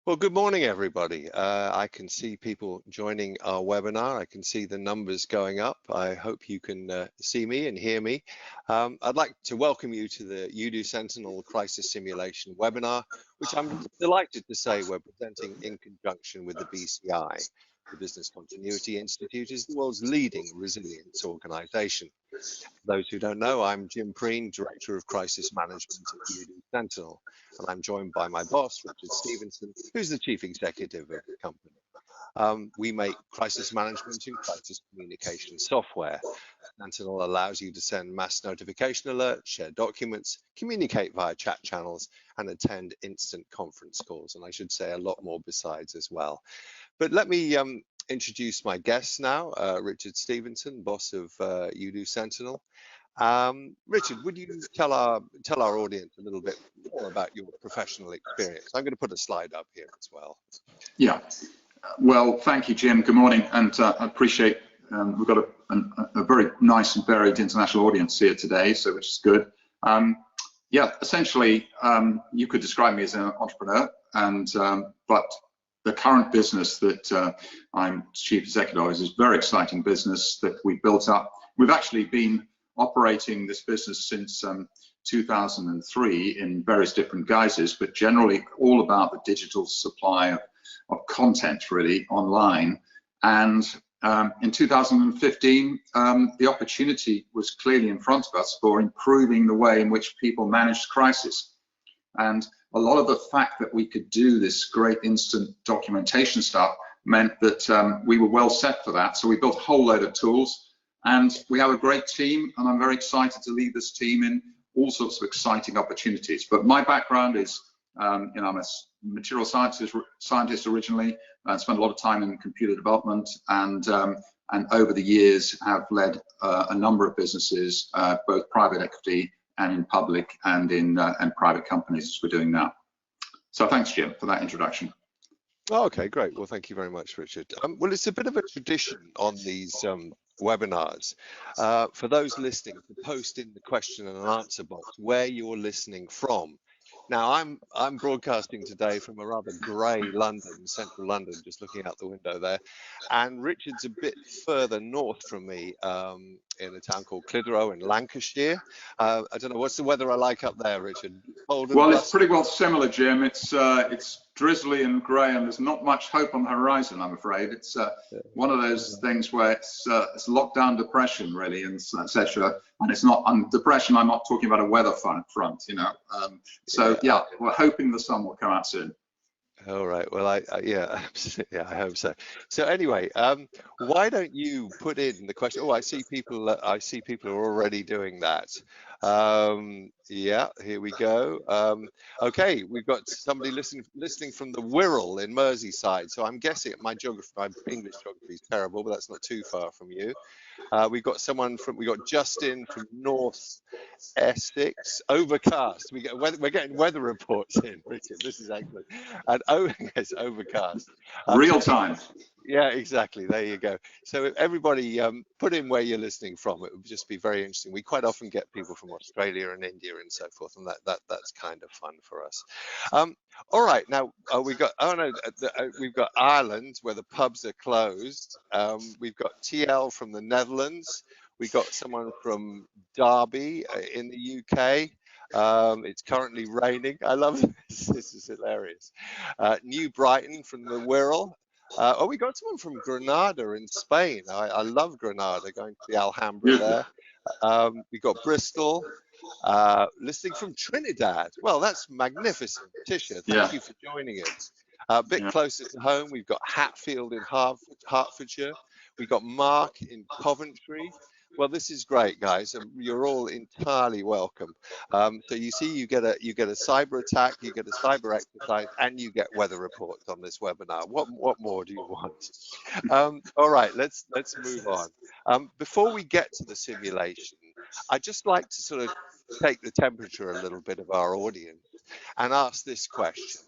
Well, good morning, everybody. I can see people joining our webinar. I can see the numbers going up. I hope you can see me and hear me. I'd like to welcome you to the UDO Sentinel Crisis Simulation webinar, which I'm delighted to say we're presenting in conjunction with the BCI. The Business Continuity Institute is the world's leading resilience organization. For those who don't know, I'm Jim Preen, Director of Crisis Management at UDO Sentinel, and I'm joined by my boss, Richard Stevenson, who's the Chief Executive of the company. We make crisis management and crisis communication software. Sentinel allows you to send mass notification alerts, share documents, communicate via chat channels, and attend instant conference calls. And I should say a lot more besides as well. But let me introduce my guest now, Richard Stevenson, boss of UDO Sentinel. Richard, would you tell our audience a little bit more about your professional experience? I'm going to put a slide up here as well. Yeah, well, thank you, Jim. Good morning, and I appreciate we've got a very nice and varied international audience here today, so which is good. Yeah, essentially, you could describe me as an entrepreneur, and but the current business that I'm chief executive of is a very exciting business that we built up. We've actually been operating this business since 2003 in various different guises, but generally all about the digital supply of content really online. And in 2015, the opportunity was clearly in front of us for improving the way in which people managed crisis. And a lot of the fact that we could do this great instant documentation stuff meant that we were well set for that. So we built a whole load of tools, and we have a great team, and I'm very excited to lead this team in all sorts of exciting opportunities. But my background is, I'm a material scientist originally. I spent a lot of time in computer development, and over the years have led a number of businesses, both private equity and in public and in private companies, as we're doing now. So thanks, Jim, for that introduction. Oh, okay, great. Well, thank you very much, Richard. Well, it's a bit of a tradition on these webinars for those listening to post in the question and answer box where you're listening from. Now, I'm broadcasting today from a rather grey London, central London, just looking out the window there, and Richard's a bit further north from me in a town called Clitheroe in Lancashire. I don't know, what's the weather like up there, Richard? Well, it's pretty well similar, Jim. It's drizzly and grey, and there's not much hope on the horizon, I'm afraid. It's one of those things where it's lockdown depression, really, and etc. And it's not depression. I'm not talking about a weather front, you know. So yeah, we're hoping the sun will come out soon. All right. Well, yeah, absolutely. I hope so. So anyway, why don't you put in the question? Oh, I see people. I see people are already doing that. Yeah, here we go. Okay, we've got somebody listening from the Wirral in Merseyside. So I'm guessing my English geography is terrible, but that's not too far from you. We've got Justin from North Essex. Overcast. We're getting weather reports in, Richard. This is excellent. And yes, overcast. Real time. Yeah, exactly. There you go. So if everybody put in where you're listening from, it would just be very interesting. We quite often get people from Australia and India and so forth, and that's kind of fun for us. All right, now we've got we've got Ireland where the pubs are closed. We've got TL from the Netherlands. We've got someone from Derby in the UK. It's currently raining. I love this. This is hilarious. New Brighton from the Wirral. Oh, we got someone from Granada in Spain. I love Granada, going to the Alhambra there. We got Bristol, listening from Trinidad. Well, that's magnificent. Tisha, thank you for joining us. A bit closer to home, we've got Hatfield in Hertfordshire. We've got Mark in Coventry. Well, this is great, guys. You're all entirely welcome. So you see, you get a cyber attack, you get a cyber exercise, and you get weather reports on this webinar. What more do you want? All right, let's move on. Before we get to the simulation, I'd just like to sort of take the temperature a little bit of our audience and ask this question.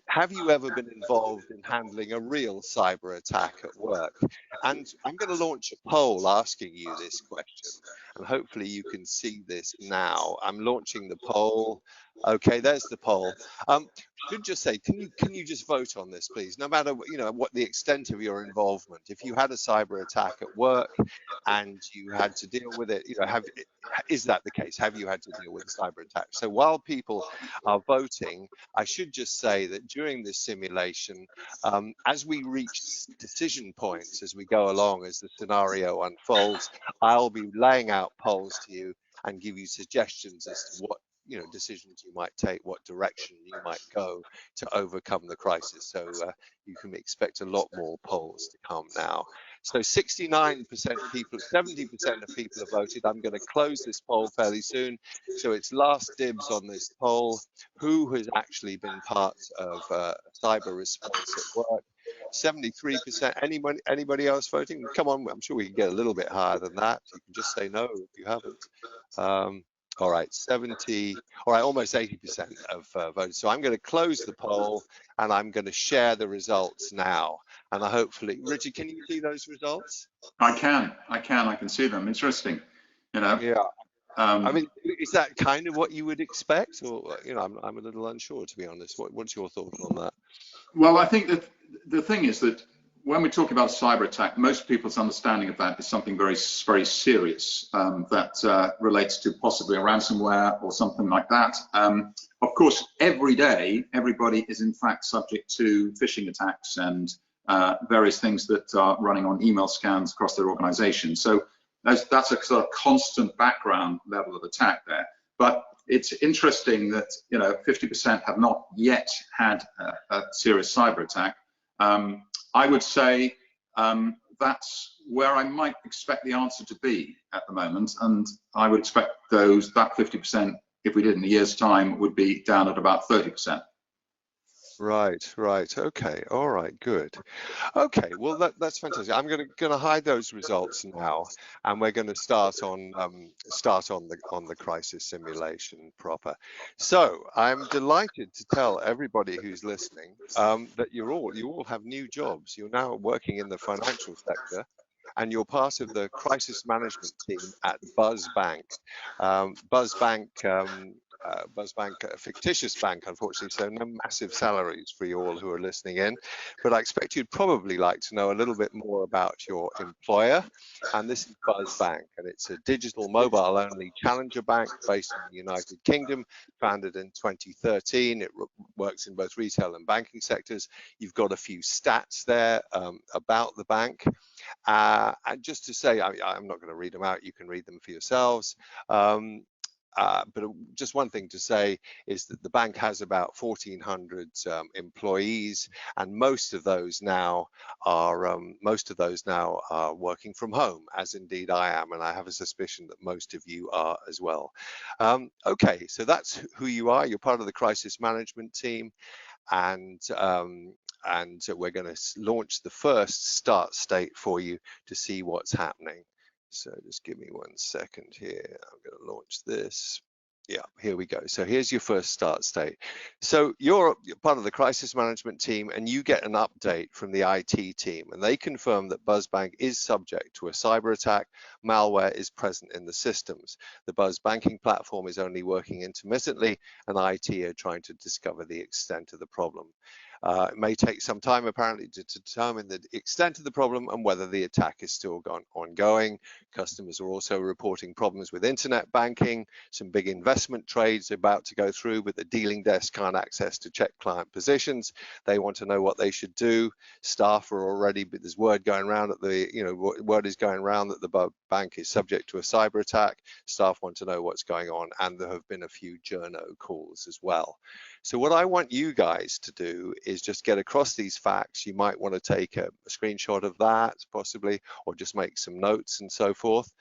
Have you ever been involved in handling a real cyber attack at work? And I'm going to launch a poll asking you this question, and hopefully you can see this now. I'm launching the poll. Okay, there's the poll. Should just say, can you just vote on this, please? No matter what the extent of your involvement. If you had a cyber attack at work and you had to deal with it, is that the case? Have you had to deal with a cyber attack? So while people are voting, I should just say that during this simulation, as we reach decision points as we go along, as the scenario unfolds, I'll be laying out polls to you and give you suggestions as to what decisions you might take, what direction you might go to overcome the crisis. So you can expect a lot more polls to come now. So 69% people, 70% of people have voted. I'm going to close this poll fairly soon. So it's last dibs on this poll. Who has actually been part of cyber response at work? 73%. Anybody else voting? Come on, I'm sure we can get a little bit higher than that. You can just say no if you haven't. All right, 70, all right, almost 80% of voted. So I'm going to close the poll and I'm going to share the results now. And hopefully, Richard, can you see those results? I can see them. Interesting, Yeah. I mean, is that kind of what you would expect, or I'm a little unsure, to be honest. What's your thought on that? Well, I think that the thing is that when we talk about a cyber attack, most people's understanding of that is something very, very serious that relates to possibly a ransomware or something like that. Of course, every day, everybody is in fact subject to phishing attacks and various things that are running on email scans across their organization. So that's a sort of constant background level of attack there. But it's interesting that 50% have not yet had a serious cyber attack. I would say that's where I might expect the answer to be at the moment, and I would expect that 50%, if we did in a year's time, would be down at about 30%. Right. Okay. All right. Good. Okay. Well, that's fantastic. I'm gonna hide those results now, and we're going to start on the crisis simulation proper. So I'm delighted to tell everybody who's listening that you all have new jobs. You're now working in the financial sector, and you're part of the crisis management team at Buzz Bank. Buzz Bank. Buzz Bank, a fictitious bank, unfortunately, so no massive salaries for you all who are listening in. But I expect you'd probably like to know a little bit more about your employer. And this is Buzz Bank, and it's a digital mobile-only challenger bank based in the United Kingdom, founded in 2013. It works in both retail and banking sectors. You've got a few stats there about the bank. And just to say, I'm not going to read them out. You can read them for yourselves. But just one thing to say is that the bank has about 1,400 employees, and most of those now are working from home, as indeed I am, and I have a suspicion that most of you are as well. Okay, so that's who you are. You're part of the crisis management team, and we're going to launch the first start state for you to see what's happening. So just give me 1 second here. I'm going to launch this. Yeah, here we go. So here's your first start state. So you're part of the crisis management team, and you get an update from the IT team, and they confirm that BuzzBank is subject to a cyber attack. Malware is present in the systems. The Buzz banking platform is only working intermittently, and IT are trying to discover the extent of the problem. It may take some time, apparently, to determine the extent of the problem and whether the attack is still ongoing. Customers are also reporting problems with internet banking, some big investment trades about to go through, but the dealing desk can't access to check client positions. They want to know what they should do. Staff are already, but there's word going around that word is going around that the bank is subject to a cyber attack. Staff want to know what's going on, and there have been a few journo calls as well. So what I want you guys to do is just get across these facts. You might want to take a screenshot of that, possibly, or just make some notes and so forth,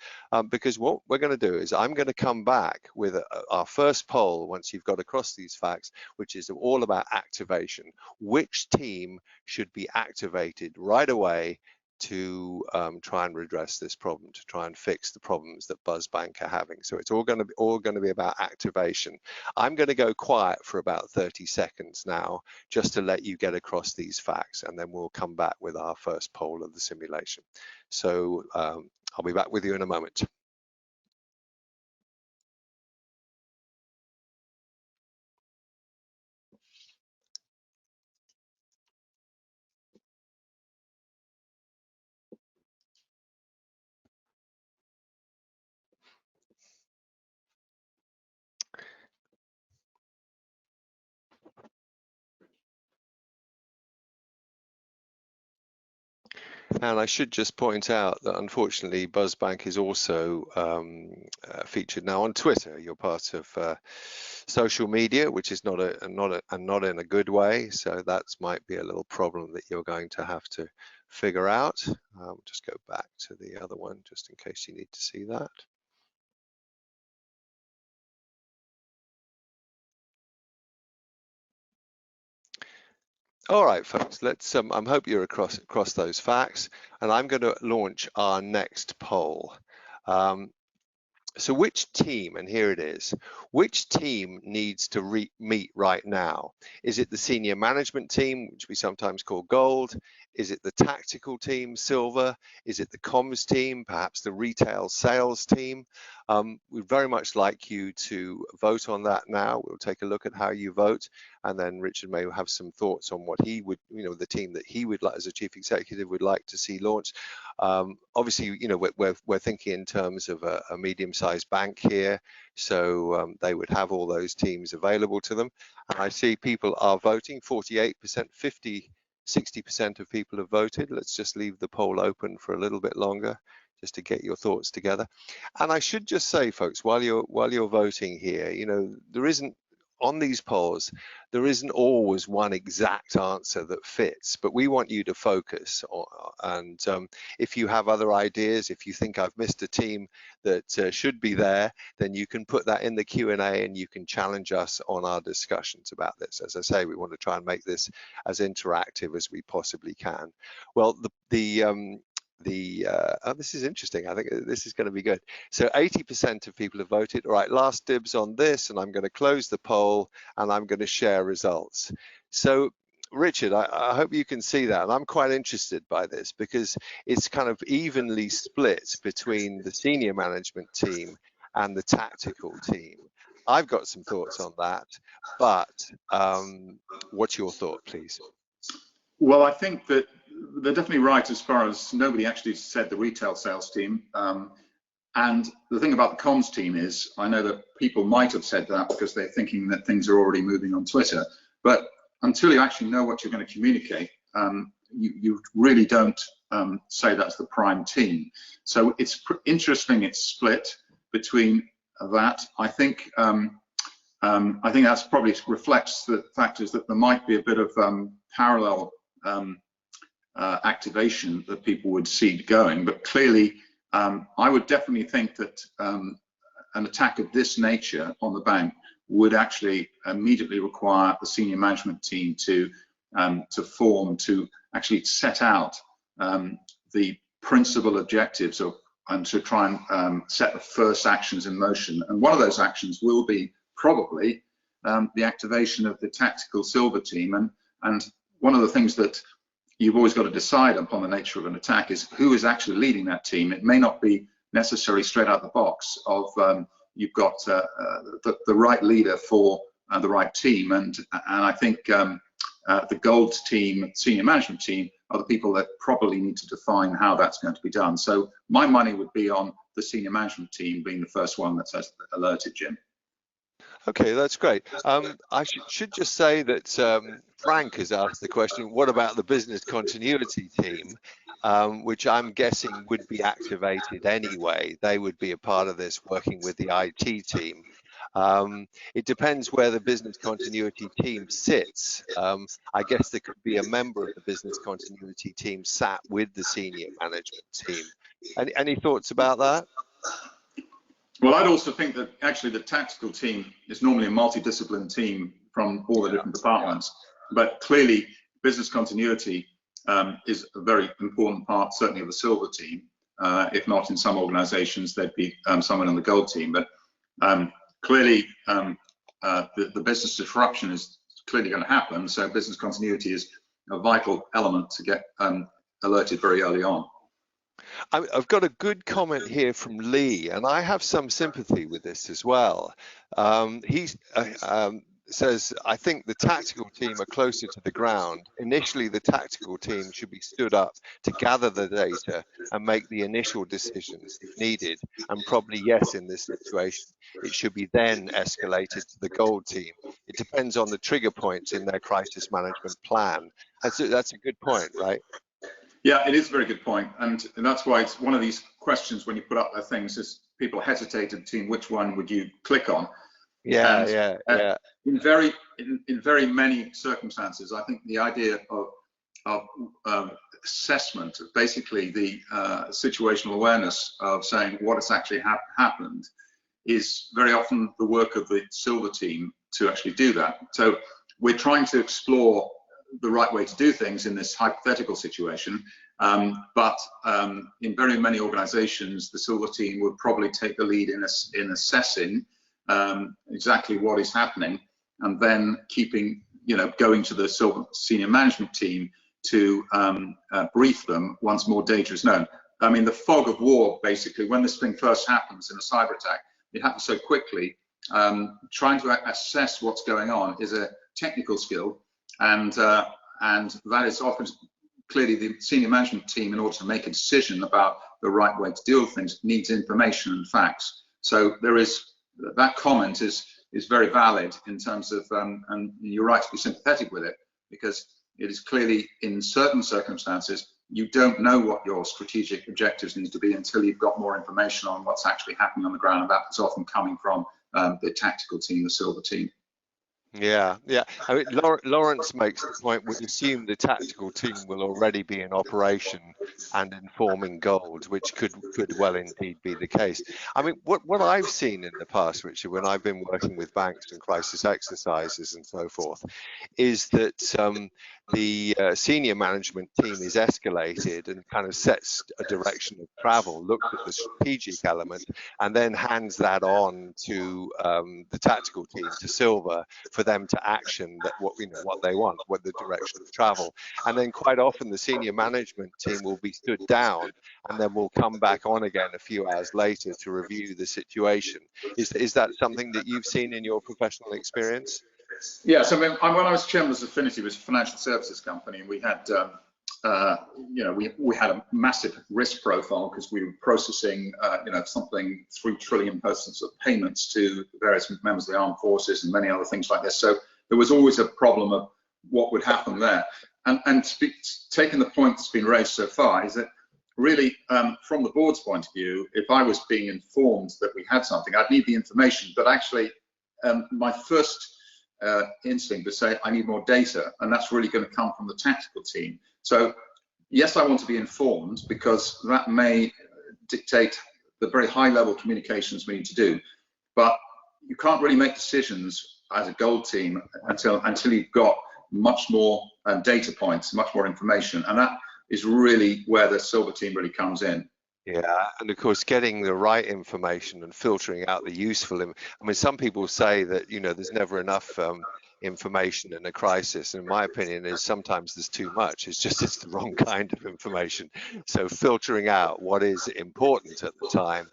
because what we're going to do is I'm going to come back with our first poll once you've got across these facts, which is all about activation. Which team should be activated right away to try and redress this problem, to try and fix the problems that BuzzBank are having? So it's all going to be about activation. I'm going to go quiet for about 30 seconds now, just to let you get across these facts, and then we'll come back with our first poll of the simulation. So I'll be back with you in a moment. And I should just point out that unfortunately BuzzBank is also featured now on Twitter. You're part of social media, which is not in a good way. So that might be a little problem that you're going to have to figure out. Just go back to the other one just in case you need to see that. All right, folks, let's I hope you're across those facts, and I'm going to launch our next poll. So which team, and here it is, which team needs to meet right now? Is it the senior management team, which we sometimes call gold? Is it the tactical team, silver? Is it the comms team, perhaps the retail sales team? We'd very much like you to vote on that now. We'll take a look at how you vote, and then Richard may have some thoughts on what he would, the team that he would like as a chief executive would like to see launched. Obviously, we're thinking in terms of a medium-sized bank here, so they would have all those teams available to them. And I see people are voting, 48%, 60% of people have voted. Let's just leave the poll open for a little bit longer, just to get your thoughts together. And I should just say, folks, while you're voting here, there isn't, on these polls, there isn't always one exact answer that fits, but we want you to focus on, and if you have other ideas, if you think I've missed a team that should be there, then you can put that in the Q&A and you can challenge us on our discussions about this. As I say, we want to try and make this as interactive as we possibly can. Well, this is interesting. I think this is going to be good. So 80% of people have voted. All right, last dibs on this, and I'm going to close the poll and I'm going to share results. So Richard, I hope you can see that. And I'm quite interested by this because it's kind of evenly split between the senior management team and the tactical team. I've got some thoughts on that, but what's your thought, please? Well, I think that they're definitely right as far as nobody actually said the retail sales team. And the thing about the comms team is, I know that people might have said that because they're thinking that things are already moving on Twitter. But until you actually know what you're going to communicate, you really don't say that's the prime team. So it's interesting it's split between that. I think that's probably reflects the fact is that there might be a bit of parallel activation that people would see going, but clearly I would definitely think that an attack of this nature on the bank would actually immediately require the senior management team to form, to actually set out the principal objectives of, and to try and set the first actions in motion. And one of those actions will be probably the activation of the tactical silver team. And one of the things that you've always got to decide upon the nature of an attack is who is actually leading that team. It may not be necessarily straight out the box of you've got the right leader for the right team, and I think the gold team, senior management team, are the people that probably need to define how that's going to be done. So my money would be on the senior management team being the first one that's alerted, Jim. Okay, that's great. I should just say that Frank has asked the question, what about the business continuity team, which I'm guessing would be activated anyway. They would be a part of this, working with the IT team. It depends where the business continuity team sits. I guess there could be a member of the business continuity team sat with the senior management team. Any thoughts about that? Well, I'd also think that actually the tactical team is normally a multidisciplinary team from all the different departments, but clearly business continuity is a very important part, certainly of the silver team. If not in some organizations, there'd be someone on the gold team, but clearly the business disruption is clearly going to happen, so business continuity is a vital element to get alerted very early on. I've got a good comment here from Lee, and I have some sympathy with this as well. He says, I think the tactical team are closer to the ground. Initially, the tactical team should be stood up to gather the data and make the initial decisions if needed. And probably, yes, in this situation, it should be then escalated to the gold team. It depends on the trigger points in their crisis management plan. That's a good point, right? Yeah, it is a very good point, and that's why it's one of these questions when you put up the things is people hesitate between which one would you click on. Yeah, And yeah, yeah. in very many circumstances, I think the idea of assessment, basically the situational awareness of saying what has actually happened, is very often the work of the Silver team to actually do that. So we're trying to explore the right way to do things in this hypothetical situation, but in very many organizations, the Silver team would probably take the lead in assessing exactly what is happening, and then going to the Silver senior management team to brief them once more data is known. I mean, the fog of war, basically, when this thing first happens in a cyber attack, it happens so quickly. Trying to assess what's going on is a technical skill, and that is often clearly the senior management team, in order to make a decision about the right way to deal with things, needs information and facts. So there is that comment is very valid in terms of, and you're right to be sympathetic with it, because it is clearly in certain circumstances you don't know what your strategic objectives need to be until you've got more information on what's actually happening on the ground, and that's often coming from the tactical team, the Silver team. Yeah, yeah. I mean, Lawrence makes the point, we assume the tactical team will already be in operation and informing goals, which could well indeed be the case. I mean, what I've seen in the past, Richard, when I've been working with banks and crisis exercises and so forth, is that the senior management team is escalated and kind of sets a direction of travel, looks at the strategic element, and then hands that on to the tactical team, to Silver, for them to action that what they want, what the direction of travel. And then quite often the senior management team will be stood down, and then we'll come back on again a few hours later to review the situation. Is that something that you've seen in your professional experience? Yeah, so when I was chairman of Affinity, it was a financial services company, and we had, we had a massive risk profile because we were processing, something 3 trillion persons of payments to various members of the armed forces and many other things like this. So there was always a problem of what would happen there. And taking the point that's been raised so far is that really, from the board's point of view, if I was being informed that we had something, I'd need the information. But actually, my first instinct to say I need more data, and that's really going to come from the tactical team. So yes, I want to be informed, because that may dictate the very high level communications we need to do, but you can't really make decisions as a gold team until you've got much more data points, much more information, and that is really where the Silver team really comes in. Yeah, and of course, getting the right information and filtering out the useful. I mean, some people say that there's never enough information in a crisis. And my opinion is sometimes there's too much. It's the wrong kind of information. So filtering out what is important at the time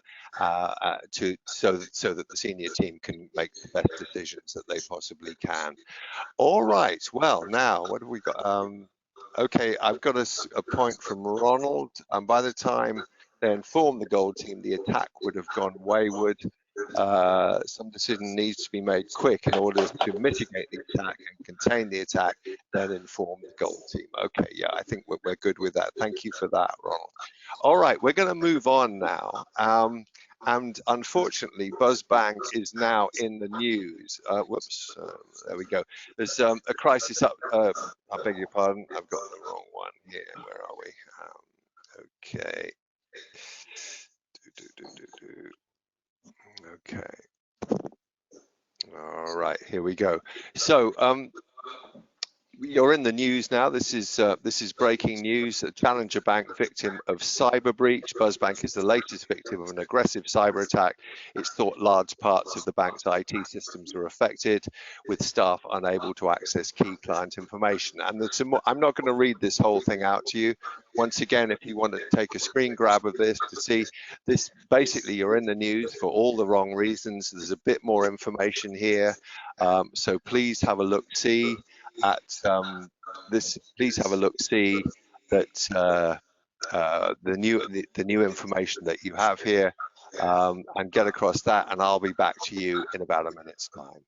so that the senior team can make the best decisions that they possibly can. All right. Well, now what have we got? Okay, I've got a point from Ronald. And by the time they inform the gold team, the attack would have gone wayward. Some decision needs to be made quick in order to mitigate the attack and contain the attack, then inform the gold team. Okay, yeah, I think we're good with that. Thank you for that, Ronald. All right, we're going to move on now. And unfortunately, BuzzBank is now in the news. Whoops, there we go. There's a crisis up. I beg your pardon, I've got the wrong one here. Where are we? Okay. Okay. All right, here we go. So you're in the news now. This is breaking news. A Challenger Bank victim of cyber breach. BuzzBank is the latest victim of an aggressive cyber attack. It's thought large parts of the bank's IT systems were affected, with staff unable to access key client information. And there's some more. I'm not going to read this whole thing out to you. Once again, if you want to take a screen grab of this to see this, basically you're in the news for all the wrong reasons. There's a bit more information here, so please have a look. See at this. Please have a look. See that the new information that you have here, and get across that. And I'll be back to you in about a minute's time.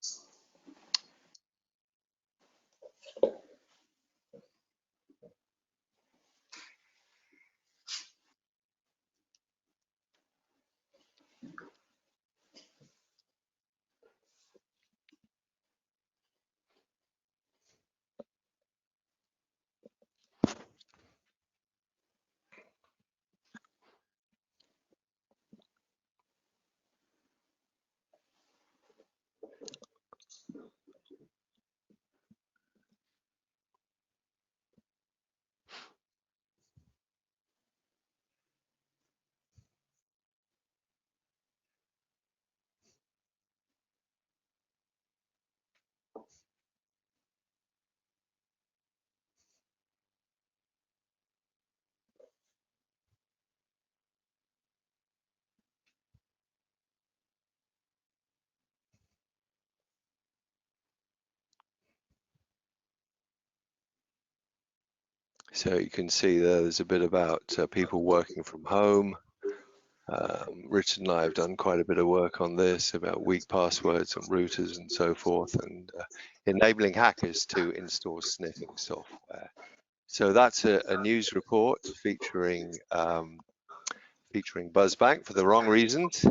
So you can see there's a bit about people working from home. Richard and I have done quite a bit of work on this about weak passwords and routers and so forth, and enabling hackers to install sniffing software. So that's a news report featuring Buzzbank for the wrong reasons.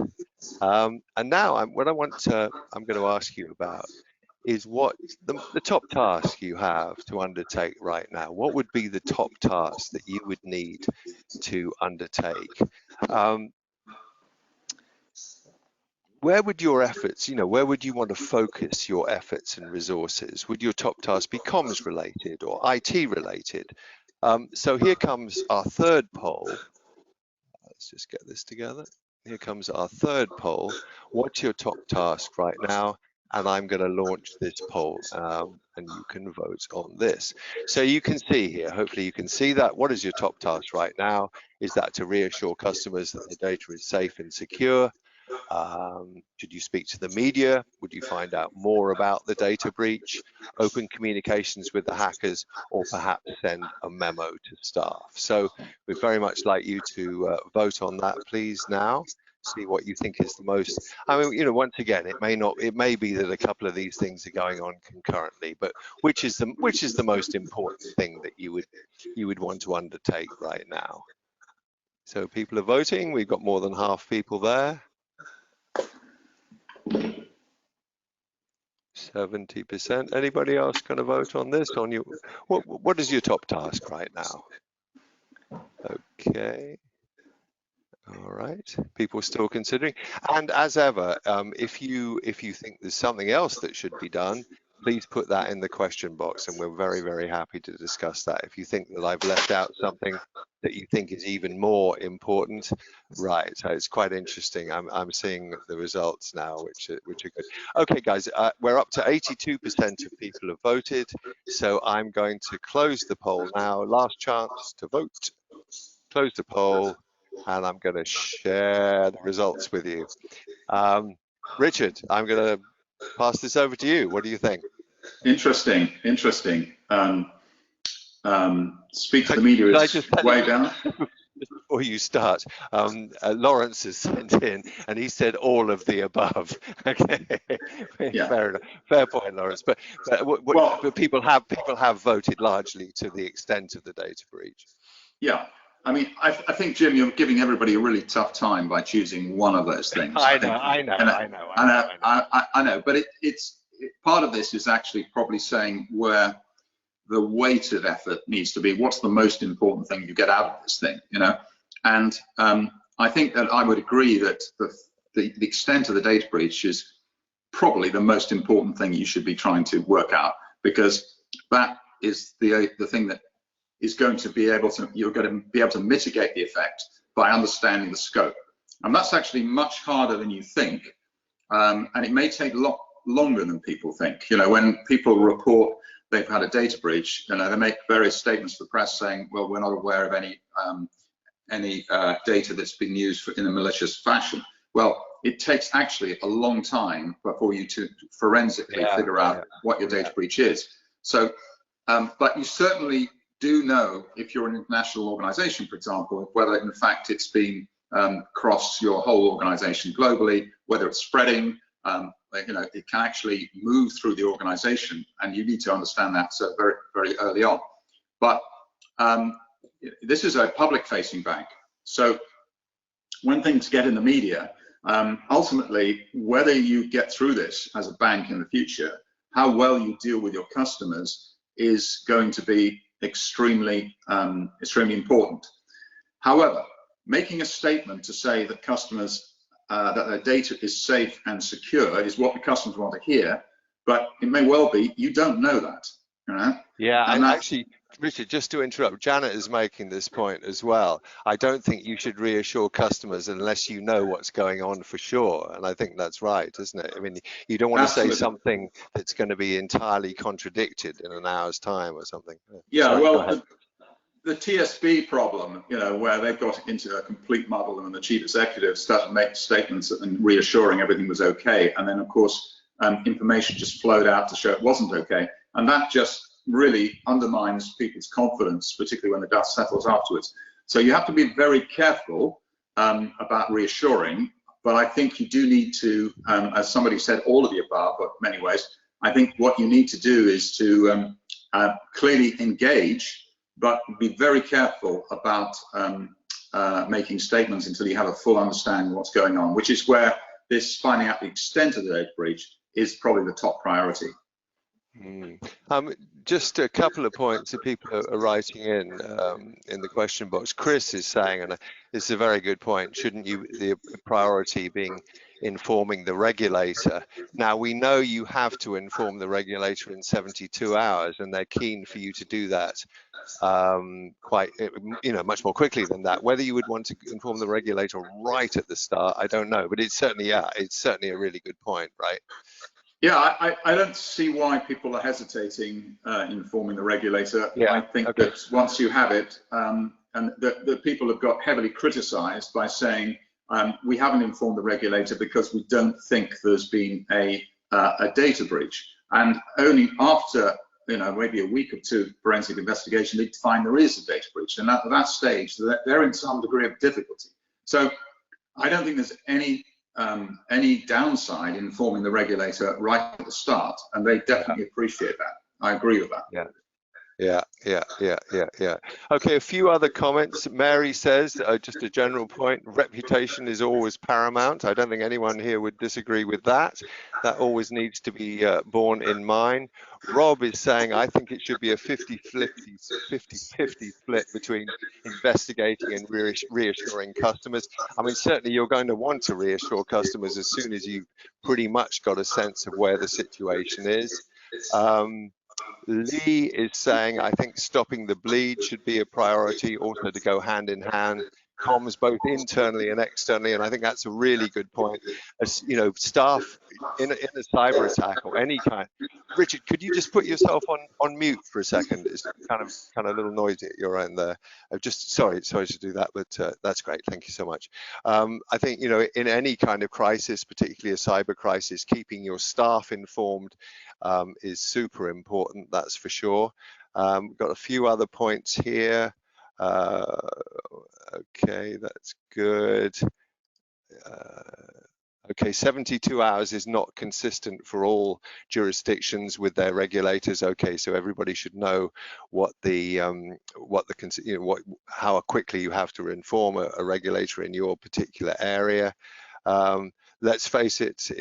And now I'm going to ask you about is what the top task you have to undertake right now. What would be the top task that you would need to undertake? Where would your efforts, where would you want to focus your efforts and resources? Would your top task be comms related or IT related? So here comes our third poll. Let's just get this together. Here comes our third poll. What's your top task right now? And I'm going to launch this poll, and you can vote on this. So you can see here, hopefully you can see that. What is your top task right now? Is that to reassure customers that the data is safe and secure? Should you speak to the media? Would you find out more about the data breach? Open communications with the hackers, or perhaps send a memo to staff? So we'd very much like you to vote on that, please, now. See what you think is the most. I mean, once again, it may be that a couple of these things are going on concurrently, but which is the most important thing that you would want to undertake right now? So people are voting. We've got more than half people there. 70%. Anybody else going to vote on this? What is your top task right now? Okay. All right. People still considering. And as ever, if you think there's something else that should be done, please put that in the question box, and we're very, very happy to discuss that. If you think that I've left out something that you think is even more important, right? So it's quite interesting. I'm seeing the results now, which are good. Okay, guys, we're up to 82% of people have voted, so I'm going to close the poll now. Last chance to vote. Close the poll, and I'm going to share the results with you. Richard, I'm going to pass this over to you. What do you think? Interesting. Speak to the media is way down. Before you start, Lawrence has sent in, and he said all of the above. Okay, Yeah. fair enough. Fair point, Lawrence. But people have voted largely to the extent of the data breach. Yeah. I mean, I think, Jim, you're giving everybody a really tough time by choosing one of those things. I know. But it's part of this is actually probably saying where the weighted effort needs to be. What's the most important thing you get out of this thing, And I think that I would agree that the extent of the data breach is probably the most important thing you should be trying to work out, because that is the thing that is going to be able to, you're going to be able to mitigate the effect by understanding the scope. And that's actually much harder than you think. And it may take a lot longer than people think. When people report they've had a data breach, they make various statements to the press saying, well, we're not aware of any data that's been used in a malicious fashion. Well, it takes actually a long time before you to forensically figure out what your data breach is. So, but you certainly do know, if you're an international organization, for example, whether in fact it's been across your whole organization globally, whether it's spreading, it can actually move through the organization, and you need to understand that very, very early on. But this is a public-facing bank, so when things get in the media, ultimately, whether you get through this as a bank in the future, how well you deal with your customers is going to be extremely important. However, making a statement to say that customers that their data is safe and secure is what the customers want to hear, but it may well be you don't know that. Yeah, and actually, Richard, just to interrupt, Janet is making this point as well. I don't think you should reassure customers unless you know what's going on for sure. And I think that's right, isn't it? I mean, you don't want to say something that's going to be entirely contradicted in an hour's time or something. Yeah, sorry, well, the TSB problem, where they've got into a complete muddle and the chief executive started to make statements and reassuring everything was okay. And then, of course, information just flowed out to show it wasn't okay. And that just really undermines people's confidence, particularly when the dust settles afterwards. So you have to be very careful about reassuring, but I think you do need to, as somebody said, all of the above, but many ways. I think what you need to do is to clearly engage, but be very careful about making statements until you have a full understanding of what's going on, which is where this finding out the extent of the data breach is probably the top priority. Just a couple of points that people are writing in the question box. Chris is saying, and it's a very good point, shouldn't you, the priority being informing the regulator? Now, we know you have to inform the regulator in 72 hours, and they're keen for you to do that quite, much more quickly than that. Whether you would want to inform the regulator right at the start, I don't know, but it's certainly a really good point, right? Yeah, I don't see why people are hesitating informing the regulator. Yeah, I think that once you have it, and the people have got heavily criticized by saying we haven't informed the regulator because we don't think there's been a data breach, and only after maybe a week or two forensic investigation they find there is a data breach, and at that stage they're in some degree of difficulty. So I don't think there's any downside in informing the regulator right at the start, and they definitely appreciate that. I agree with that. Yeah. Okay, a few other comments. Mary says, just a general point, reputation is always paramount. I don't think anyone here would disagree with that. That always needs to be borne in mind. Rob is saying, I think it should be a 50-50 split between investigating and reassuring customers. I mean, certainly you're going to want to reassure customers as soon as you've pretty much got a sense of where the situation is. Lee is saying, I think stopping the bleed should be a priority, also to go hand in hand, comms both internally and externally, and I think that's a really good point. As staff in a cyber attack or any kind. Richard, could you just put yourself on mute for a second? It's kind of a little noisy at your end there. Just sorry to do that, but that's great. Thank you so much. I think in any kind of crisis, particularly a cyber crisis, keeping your staff informed is super important. That's for sure. We've got a few other points here. Okay, that's good. Okay, 72 hours is not consistent for all jurisdictions with their regulators. Okay, so everybody should know how quickly you have to inform a regulator in your particular area. Let's face it,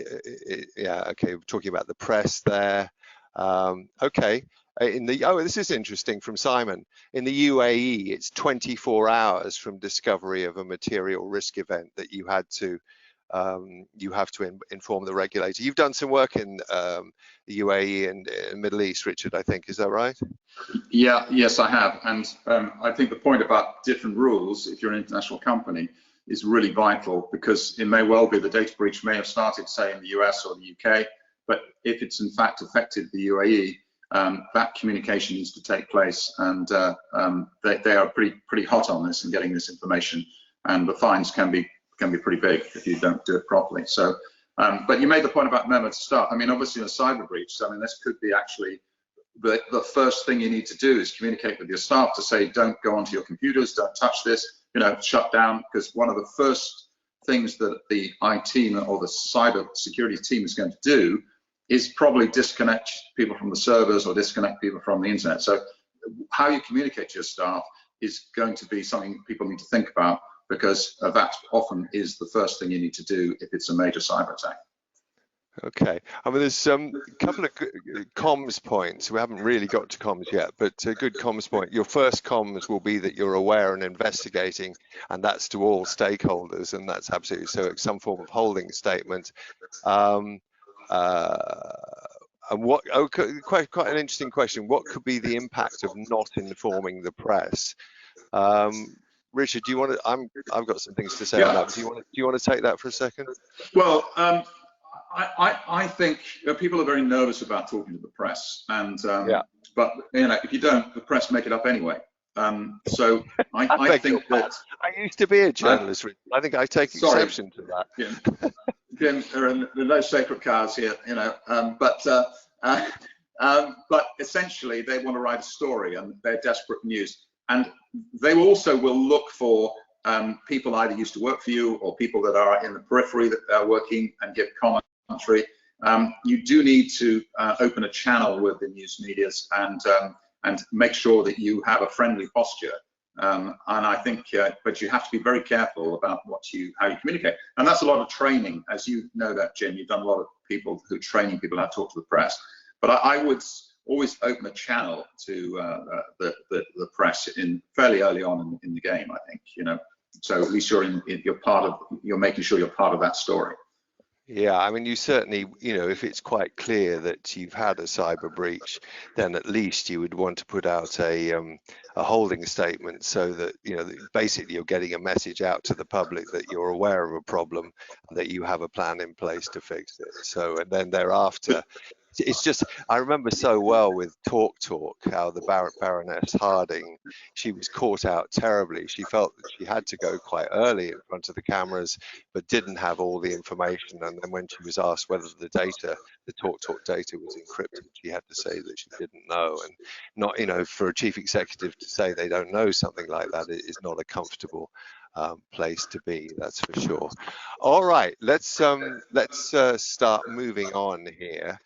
yeah, okay, we're talking about the press there. Okay, this is interesting from Simon. In the UAE, it's 24 hours from discovery of a material risk event that you have to inform the regulator. You've done some work in the UAE and Middle East, Richard, I think, is that right? Yeah, yes, I have. And I think the point about different rules, if you're an international company, is really vital, because it may well be the data breach may have started, say, in the US or the UK, but if it's in fact affected the UAE, that communication needs to take place, and they are pretty hot on this and getting this information, and the fines can be pretty big if you don't do it properly. So, but you made the point about memo to start. I mean, obviously in a cyber breach, I mean, this could be actually the first thing you need to do is communicate with your staff to say, don't go onto your computers, don't touch this, shut down, because one of the first things that the IT or the cyber security team is going to do is probably disconnect people from the servers or disconnect people from the internet. So how you communicate to your staff is going to be something people need to think about, because that often is the first thing you need to do if it's a major cyber attack. Okay, I mean, there's a couple of comms points. We haven't really got to comms yet, but a good comms point. Your first comms will be that you're aware and investigating, and that's to all stakeholders, and that's absolutely so. It's some form of holding statement. And quite an interesting question. What could be the impact of not informing the press? Richard, do you want to? I've got some things to say on that. Do you want to take that for a second? Well, I think people are very nervous about talking to the press, and but if you don't, the press make it up anyway. So I think that I used to be a journalist. I think I take exception to that. Jim, there are no sacred cows here, but But essentially, they want to write a story, and they're desperate for news. And they also will look for people either used to work for you or people that are in the periphery that are working and give commentary. You do need to open a channel with the news medias and make sure that you have a friendly posture. And I think, but you have to be very careful about how you communicate. And that's a lot of training, as you know that, Jim. You've done a lot of people who training people how to talk to the press. But I would always open a channel to the press fairly early on in the game, I think. So at least you're making sure you're part of that story. Yeah, I mean, you certainly, if it's quite clear that you've had a cyber breach, then at least you would want to put out a holding statement so that, basically you're getting a message out to the public that you're aware of a problem and that you have a plan in place to fix it. So, and then thereafter, it's just, I remember so well with Talk, how the Baroness Harding, she was caught out terribly. She felt that she had to go quite early in front of the cameras, but didn't have all the information. And then when she was asked whether the Talk data was encrypted, she had to say that she didn't know. And not, for a chief executive to say they don't know something like that is not a comfortable place to be, that's for sure. All right, let's start moving on here.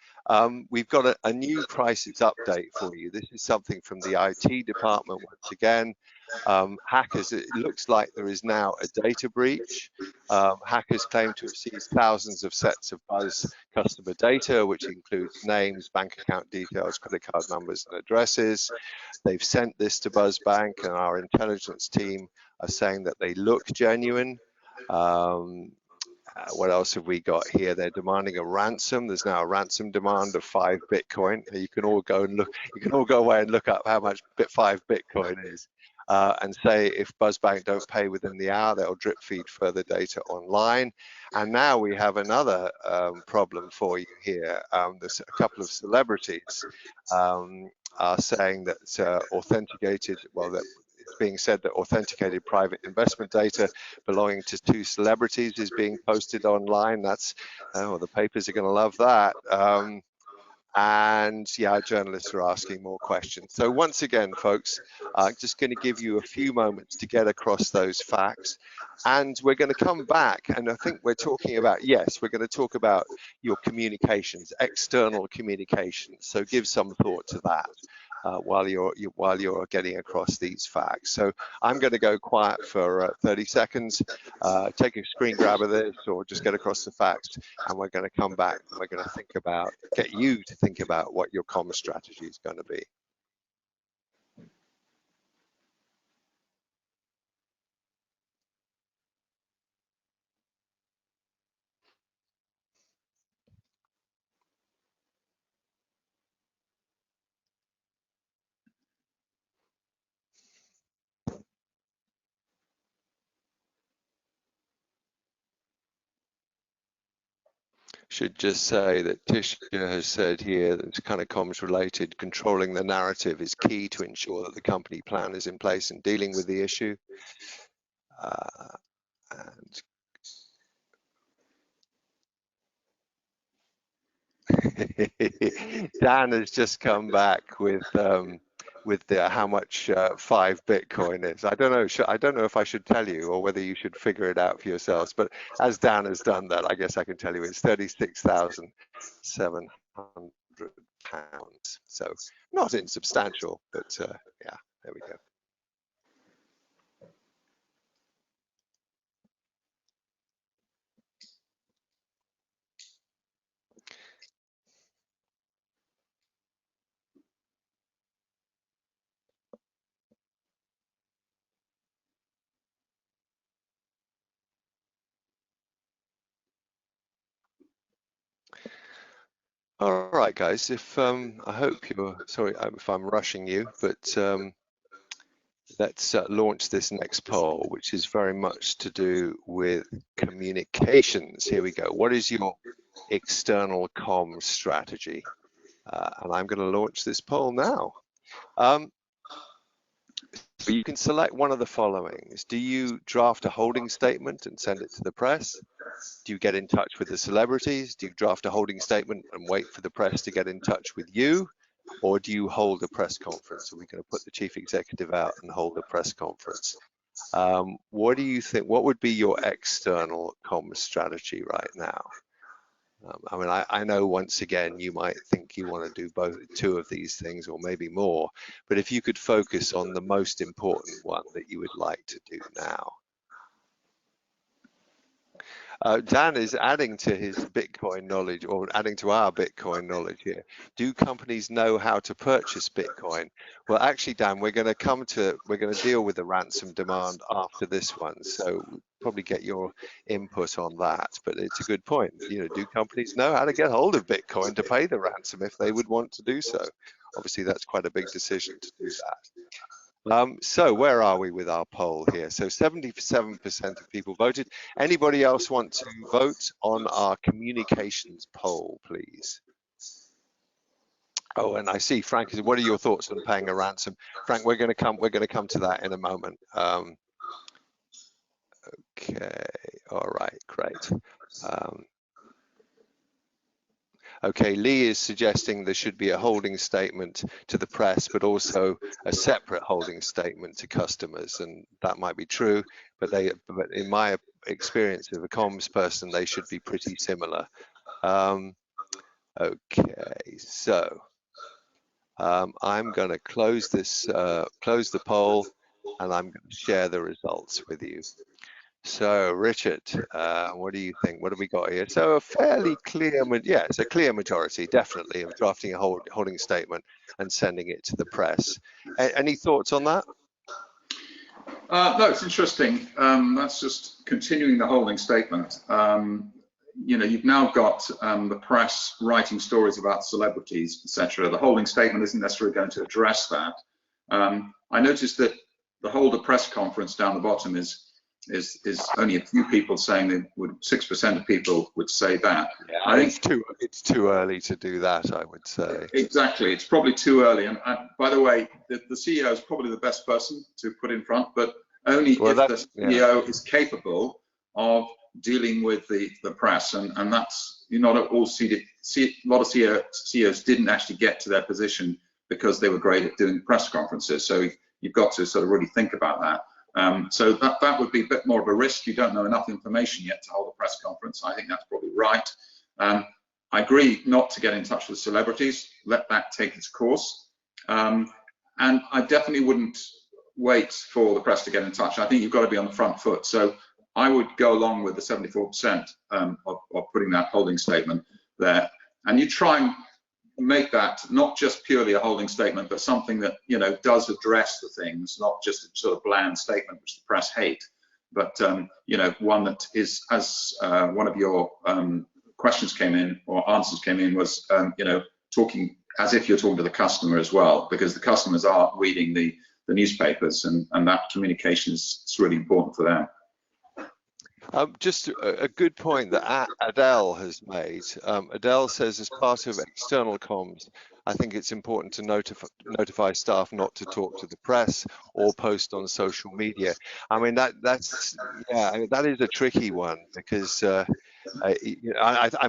We've got a new crisis update for you. This is something from the IT department once again. Hackers, it looks like there is now a data breach. Hackers claim to have seized thousands of sets of Buzz customer data, which includes names, bank account details, credit card numbers, and addresses. They've sent this to Buzz Bank, and our intelligence team are saying that they look genuine. What else have we got here? They're demanding a ransom. There's now a ransom demand of 5 Bitcoin. You can all go and look. You can all go away and look up how much 5 Bitcoin is, and say if BuzzBank don't pay within the hour, they'll drip feed further data online. And now we have another problem for you here. There's a couple of celebrities are saying that authenticated. Well, that it's being said that authenticated private investment data belonging to 2 celebrities is being posted online. That's, the papers are going to love that. And yeah, journalists are asking more questions. So once again, folks, just going to give you a few moments to get across those facts. And we're going to come back, and I think we're talking about, yes, we're going to talk about your communications, external communications. So give some thought to that. While you're getting across these facts. So I'm going to go quiet for 30 seconds, take a screen grab of this, or just get across the facts, and we're going to come back and we're going to get you to think about what your comm strategy is going to be. Should just say that Tisha has said here that it's kind of comms related, controlling the narrative is key to ensure that the company plan is in place in dealing with the issue. And Dan has just come back with how much 5 Bitcoin is. I don't know. I don't know if I should tell you or whether you should figure it out for yourselves. But as Dan has done that, I guess I can tell you it's £36,700. So not insubstantial, but yeah, there we go. All right, guys. If I hope you're sorry if I'm rushing you, but let's launch this next poll, which is very much to do with communications. Here we go. What is your external comm strategy? And I'm going to launch this poll now. So you can select one of the following. Do you draft a holding statement and send it to the press? Do you get in touch with the celebrities? Do you draft a holding statement and wait for the press to get in touch with you? or do you hold a press conference? Are we going to put the chief executive out and hold a press conference? What do you think? What would be your external comms strategy right now? I mean, I know once again you might think you want to do two of these things or maybe more, but if you could focus on the most important one that you would like to do now. Dan is adding to his Bitcoin knowledge, or adding to our Bitcoin knowledge here. Do companies know how to purchase Bitcoin? Well, actually, Dan, we're going to deal with the ransom demand after this one, so we'll probably get your input on that. But it's a good point. You know, do companies know how to get hold of Bitcoin to pay the ransom if they would want to do so? Obviously, that's quite a big decision to do that. So where are we with our poll here? So 77% of people voted. Anybody else want to vote on our communications poll, please? Oh, and I see Frank is. What are your thoughts on paying a ransom? Frank, we're going to come to that in a moment. Okay, all right, great. Okay, Lee is suggesting there should be a holding statement to the press, but also a separate holding statement to customers, and that might be true, but in my experience of a comms person, they should be pretty similar. Okay, so I'm going to close the poll, and I'm going to share the results with you. So, Richard, what do you think? What have we got here? So, a fairly clear, yeah, it's a clear majority, definitely, of drafting a holding statement and sending it to the press. Any thoughts on that? No, it's interesting. That's just continuing the holding statement. You know, you've now got the press writing stories about celebrities, etc. The holding statement isn't necessarily going to address that. I noticed that the hold a press conference down the bottom is only a few people saying they would. 6% of people would say that. Yeah, I think it's too early to do that, I would say. Exactly, it's probably too early. And by the way, the CEO is probably the best person to put in front, but only if the CEO is capable of dealing with the press, and that's not all. A lot of CEOs didn't actually get to their position because they were great at doing press conferences. So you've got to sort of really think about that. So that would be a bit more of a risk. You don't know enough information yet to hold a press conference. I think that's probably right. I agree not to get in touch with celebrities. Let that take its course. And I definitely wouldn't wait for the press to get in touch. I think you've got to be on the front foot. So I would go along with the 74% of putting that holding statement there. And you try and make that not just purely a holding statement, but something that, you know, does address the things, not just a sort of bland statement which the press hate, but you know, one that is, as one of your questions came in, or answers came in, was you know, talking as if you're talking to the customer as well, because the customers are reading the newspapers, and that communication is really important for them. Just a good point that Adele has made. Adele says, as part of external comms, I think it's important to notify staff not to talk to the press or post on social media. I mean, that's that is a tricky one, because I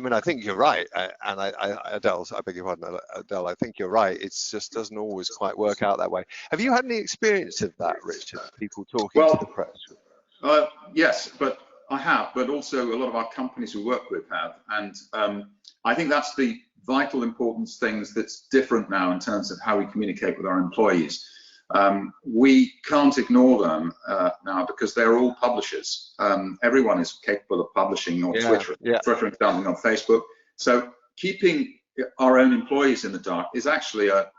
mean, I think you're right, and Adele, I beg your pardon, Adele, I think you're right. It just doesn't always quite work out that way. Have you had any experience of that, Richard? People talking to the press? Yes, but I have, but also a lot of our companies we work with have, and I think that's the vital importance things that's different now in terms of how we communicate with our employees. We can't ignore them now, because they're all publishers. Everyone is capable of publishing on Twitter, Twitter and on Facebook. So keeping our own employees in the dark is actually a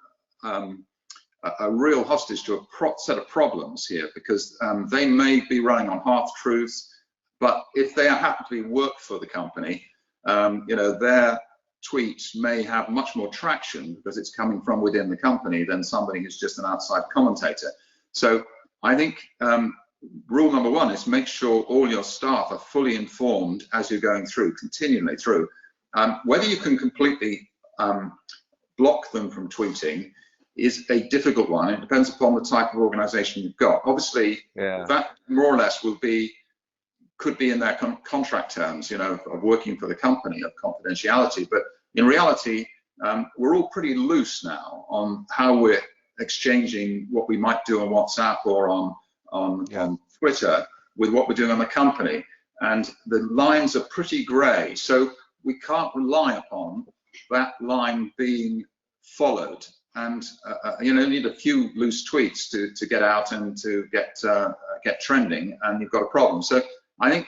real hostage to a set of problems here, because they may be running on half-truths, but if they happen to work for the company, you know, their tweets may have much more traction because it's coming from within the company than somebody who's just an outside commentator. So I think rule number one is make sure all your staff are fully informed as you're going through, continually through. Whether you can completely block them from tweeting is a difficult one. It depends upon the type of organization you've got. Obviously, that more or less could be in their contract terms, you know, of working for the company, of confidentiality. But in reality, we're all pretty loose now on how we're exchanging what we might do on WhatsApp or on Twitter with what we're doing on the company, and the lines are pretty grey, so we can't rely upon that line being followed. And you need a few loose tweets to get out and to get trending, and you've got a problem. So I think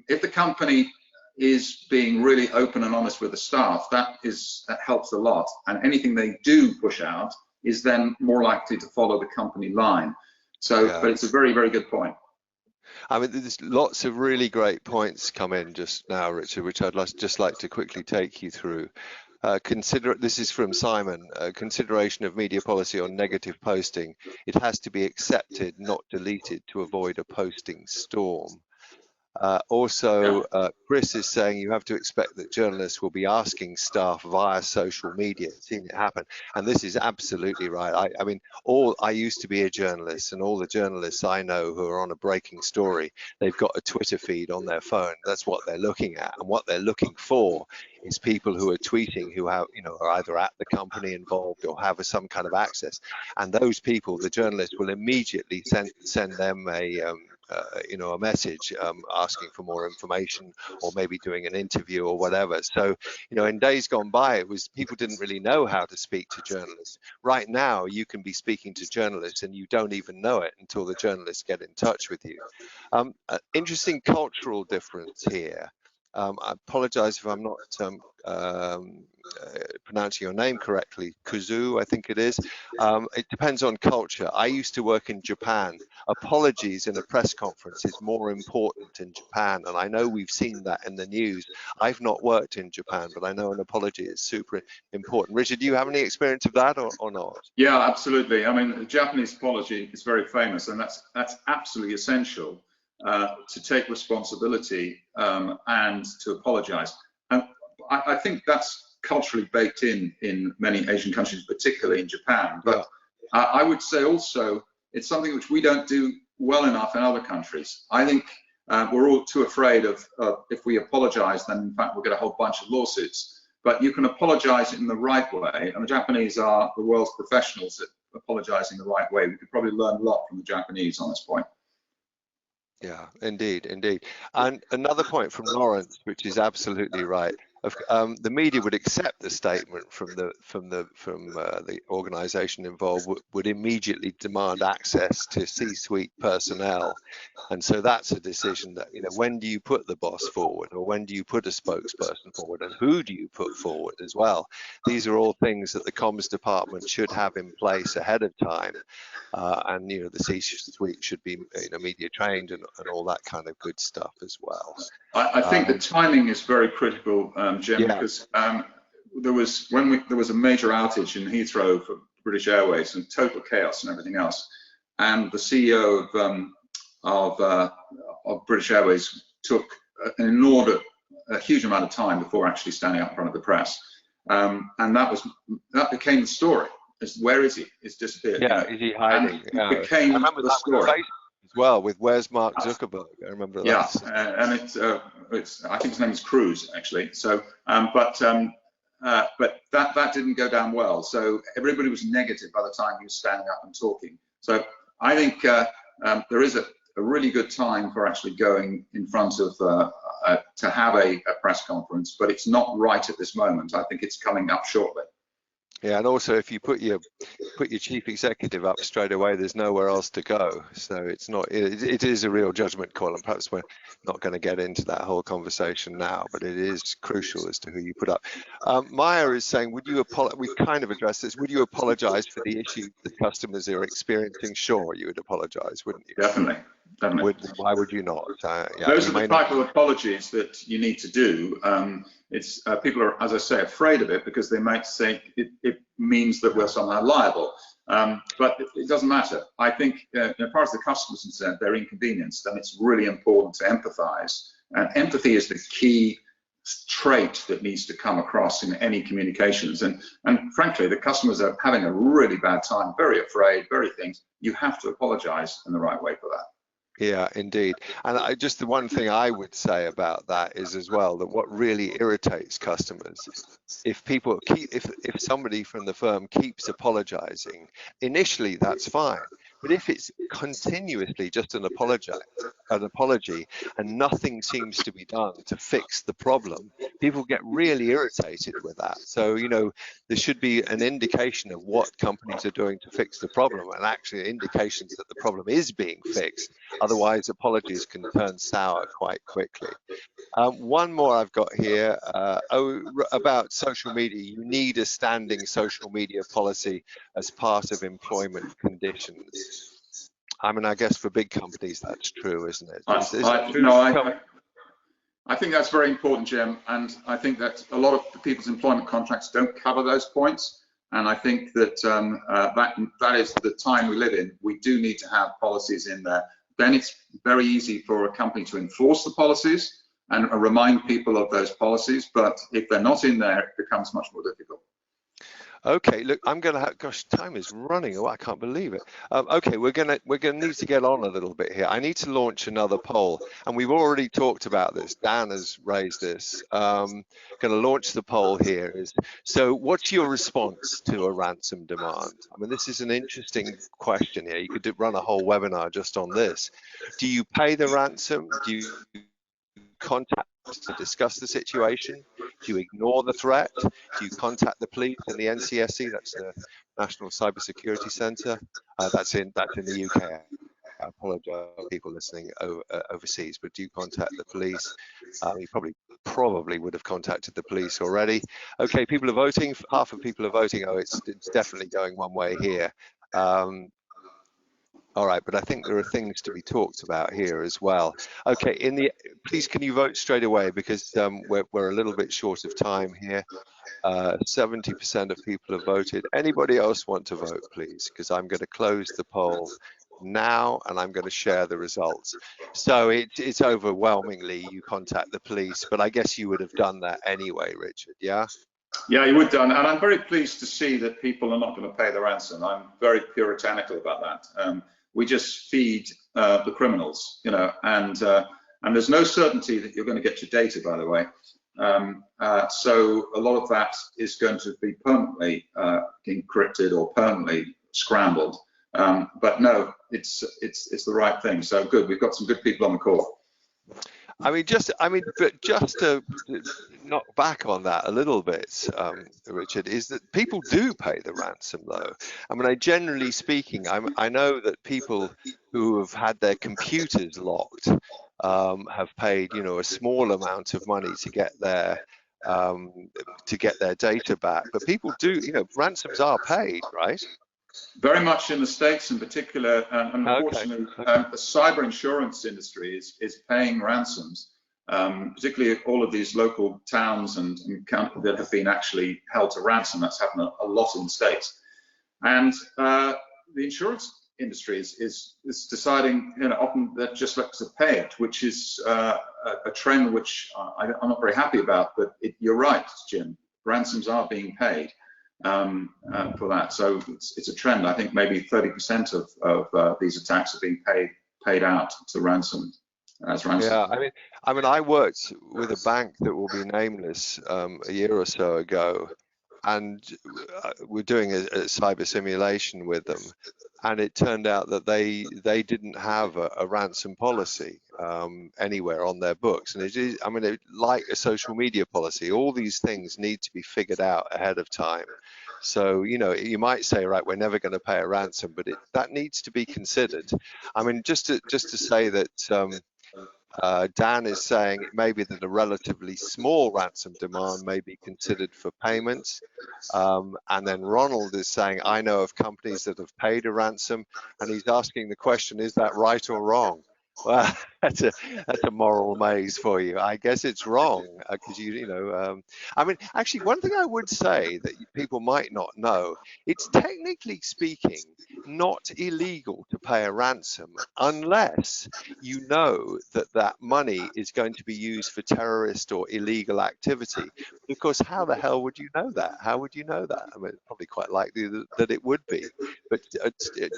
if the company is being really open and honest with the staff, that helps a lot. And anything they do push out is then more likely to follow the company line. So, but it's a very, very good point. I mean, there's lots of really great points come in just now, Richard, which I'd just like to quickly take you through. This is from Simon, consideration of media policy on negative posting. It has to be accepted, not deleted, to avoid a posting storm. Chris is saying you have to expect that journalists will be asking staff via social media. Seen it happen, and this is absolutely right. I mean, I used to be a journalist, and all the journalists I know who are on a breaking story, they've got a Twitter feed on their phone. That's what they're looking at, and what they're looking for is people who are tweeting who have, are either at the company involved or have some kind of access, and those people, the journalists will immediately send them a message asking for more information, or maybe doing an interview or whatever. So, in days gone by, it was people didn't really know how to speak to journalists. Right now, you can be speaking to journalists and you don't even know it until the journalists get in touch with you. Interesting cultural difference here. I apologize if I'm not pronouncing your name correctly. Kuzu, I think it is. It depends on culture. I used to work in Japan. Apologies in a press conference is more important in Japan, and I know we've seen that in the news. I've not worked in Japan, but I know an apology is super important. Richard, do you have any experience of that or not? Yeah, absolutely. I mean, the Japanese apology is very famous, and that's absolutely essential to take responsibility and to apologize. And I think that's culturally baked in many Asian countries, particularly in Japan. But I would say also it's something which we don't do well enough in other countries. I think we're all too afraid of if we apologize, then in fact we'll get a whole bunch of lawsuits. But you can apologize in the right way, and the Japanese are the world's professionals at apologizing the right way. We could probably learn a lot from the Japanese on this point. Yeah, indeed. And another point from Lawrence, which is absolutely right. The media would accept the statement from the organisation involved, would immediately demand access to C-suite personnel, and so that's a decision that when do you put the boss forward, or when do you put a spokesperson forward, and who do you put forward as well? These are all things that the comms department should have in place ahead of time, and the C-suite should be media trained and all that kind of good stuff as well. I think the timing is very critical, Jim, because there was a major outage in Heathrow for British Airways and total chaos and everything else, and the CEO of British Airways took a huge amount of time before actually standing up in front of the press, and that became the story. Where is he? He's disappeared. Is he hiding? It became the story. As well, with where's Mark Zuckerberg? I remember that. Yeah, and I think his name is Cruz actually. So, but that didn't go down well. So everybody was negative by the time he was standing up and talking. So I think there is a really good time for actually going in front of to have a press conference, but it's not right at this moment. I think it's coming up shortly. Yeah, and also if you put your chief executive up straight away, there's nowhere else to go. So it's not. It is a real judgment call, and perhaps we're not going to get into that whole conversation now, but it is crucial as to who you put up. Maya is saying, would you we've kind of addressed this. Would you apologise for the issue that customers are experiencing? Sure, you would apologise, wouldn't you? Definitely. Why would you not? Those are the type of apologies that you need to do. People are, as I say, afraid of it because they might say it means that we're somehow liable. But it doesn't matter. I think as far as the customer's concerned, they're inconvenienced, and it's really important to empathise. And empathy is the key trait that needs to come across in any communications. And frankly, the customers are having a really bad time, very afraid, very things. You have to apologise in the right way for that. Yeah, indeed. And just the one thing I would say about that is as well that what really irritates customers, if people keep if somebody from the firm keeps apologizing, initially that's fine. But if it's continuously just an apology and nothing seems to be done to fix the problem, people get really irritated with that. So, there should be an indication of what companies are doing to fix the problem and actually indications that the problem is being fixed. Otherwise, apologies can turn sour quite quickly. One more I've got here about social media. You need a standing social media policy as part of employment conditions. I mean, I guess for big companies that's true, isn't it? Is that true? No, Tell me. I think that's very important, Jim, and I think that a lot of people's employment contracts don't cover those points. And I think that that is the time we live in. We do need to have policies in there. Then it's very easy for a company to enforce the policies and remind people of those policies. But if they're not in there, it becomes much more difficult. Okay, look, I'm gonna have, gosh, time is running. Oh, I can't believe it. Okay, we're gonna need to get on a little bit here. I need to launch another poll, and we've already talked about this. Dan has raised this. Going to launch the poll here. So, what's your response to a ransom demand? I mean, this is an interesting question here. You could run a whole webinar just on this. Do you pay the ransom? Do you contact to discuss the situation? Do you ignore the threat? Do you contact the police and the NCSC? That's the National Cybersecurity Centre. That's in the UK. I apologise for people listening overseas, but do you contact the police? You probably would have contacted the police already. Okay, people are voting. Half of people are voting. Oh, it's definitely going one way here. All right, but I think there are things to be talked about here as well. Okay, please can you vote straight away, because we're a little bit short of time here. 70% of people have voted. Anybody else want to vote, please? Because I'm going to close the poll now and I'm going to share the results. So it's overwhelmingly you contact the police, but I guess you would have done that anyway, Richard, yeah? Yeah, you would done, and I'm very pleased to see that people are not going to pay the ransom. I'm very puritanical about that. We just feed the criminals, and there's no certainty that you're going to get your data, by the way. So a lot of that is going to be permanently encrypted or permanently scrambled. But no, it's the right thing. So good, we've got some good people on the call. But just to knock back on that a little bit, Richard, is that people do pay the ransom, though. I mean, generally speaking, I know that people who have had their computers locked have paid, a small amount of money to get their data back. But people do, ransoms are paid, right? Very much in the States in particular, and unfortunately, Okay. the cyber insurance industry is paying ransoms, particularly all of these local towns and counties that have been actually held to ransom. That's happened a lot in the States. And the insurance industry is deciding, often that just lets it pay it, which is a trend which I'm not very happy about, but you're right, Jim, ransoms are being paid. For that, so it's a trend. I think maybe 30% of these attacks are being paid out to ransom as ransom. Yeah, I worked with a bank that will be nameless a year or so ago, and we're doing a cyber simulation with them, and it turned out that they didn't have a ransom policy anywhere on their books. And it is, like a social media policy, all these things need to be figured out ahead of time. So, you might say, right, we're never going to pay a ransom, but that needs to be considered. I mean, just to say that Dan is saying maybe that a relatively small ransom demand may be considered for payments. And then Ronald is saying, I know of companies that have paid a ransom, and he's asking the question, is that right or wrong? Well, that's a moral maze for you. I guess it's wrong because actually, one thing I would say that people might not know, it's technically speaking not illegal to pay a ransom unless you know that money is going to be used for terrorist or illegal activity. Of course, how the hell would you know that? How would you know that? I mean, it's probably quite likely that it would be, but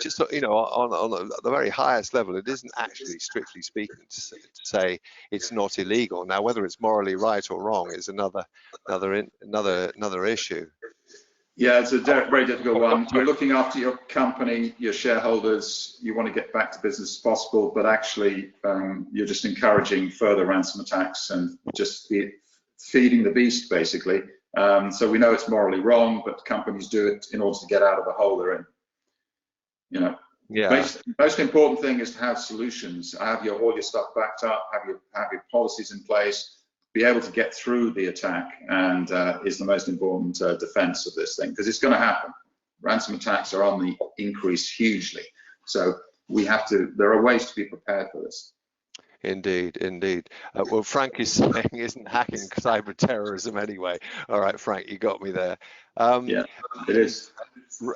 just on the very highest level, it isn't actually, strictly speaking, to say it's not illegal. Now, whether it's morally right or wrong is another issue. Yeah, it's a very difficult one. You're looking after your company, your shareholders, you want to get back to business as possible, but actually you're just encouraging further ransom attacks and just feeding the beast, basically. So we know it's morally wrong, but companies do it in order to get out of the hole they're in. You know, Yeah. most important thing is to have solutions, have all your stuff backed up, have your policies in place, be able to get through the attack, and is the most important defense of this thing, because it's going to happen. Ransom attacks are on the increase hugely, so there are ways to be prepared for this. Indeed, indeed. Well, Frank is saying, isn't hacking cyber terrorism anyway? All right, Frank, you got me there. Yeah, it is.